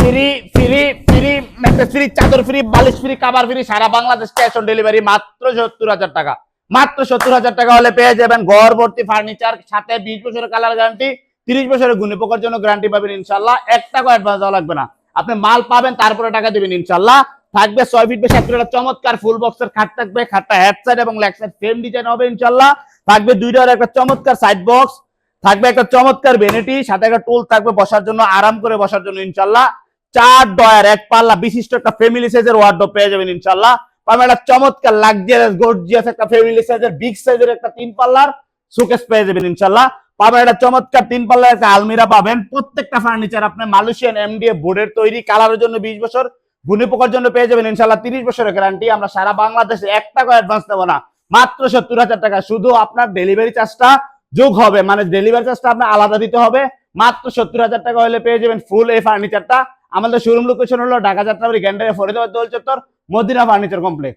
Free free free mattress free, চাদর free, বালিশ free, cover free, সারা বাংলাদেশ ক্যাশ অন ডেলিভারি মাত্র 70,000 টাকা। মাত্র 70,000 টাকা হলে পেয়ে যাবেন ঘর ভর্তি ফার্নিচার, সাথে 20 বছরের কালার গ্যারান্টি, 30 বছরের গুণে পোকার জন্য গ্যারান্টি পাবেন ইনশাল্লাহ। 1 টাকা অ্যাডভান্স দেওয়া লাগবে না, আপনি মাল পাবেন তারপরে টাকা দিবেন ইনশাল্লাহ। থাকবে 6 ফিট বেশি একটা চমৎকার ফুল বক্সের খাট থাকবে, খাটটা হেড সাইড এবং লেগ সাইড সেম ডিজাইন হবে ইনশাল্লাহ। থাকবে 2 ডোরের একটা চমৎকার সাইড বক্স, থাকবে একটা চমৎকার ভ্যানিটি, সাথে একটা টুল থাকবে বসার জন্য, আরাম করে বসার জন্য ইনশাল্লাহ। 4 ডয়ার 1 পাল্লা বিশিষ্ট একটা ফ্যামিলি সাইজের ওয়ার্ডরোব পেয়ে যাবেন ইনশাল্লাহ। পাবেন একটা চমৎকার লাক্সারিয়াস গর্জিয়াস একটা ফ্যামিলি সাইজের বিগ সাইজের একটা 3 পাল্লার শোকেস পেয়ে যাবেন ইনশাল্লাহ। পাবেন একটা চমৎকার 3 পাল্লার একটা আলমিরা পাবেন। প্রত্যেকটা ফার্নিচার আপনি মালয়েশিয়ান এমডিএফ বোর্ডের তৈরি, কালারের জন্য 20 বছর, গুণে পোকার জন্য পেয়ে যাবেন ইনশাল্লাহ 30 বছরের গ্যারান্টি। আমরা সারা বাংলাদেশে 1 টাকা অ্যাডভান্স দেব না, মাত্র 70,000 টাকা। শুধু আপনার ডেলিভারি চার্জটা যোগ হবে, মানে ডেলিভারি চার্জটা আপনার আলাদা দিতে হবে। মাত্র 70,000 টাকা হলে পেয়ে যাবেন ফুল এই ফার্নিচারটা। আমাদের শোরুম লোকেশন হলো ঢাকা যাত্রাবাড়ি, গ্যান্ডারিয়া, ফরিদাবাদ দোল চত্বর, মদিনা ফার্নিচার কমপ্লেক্স।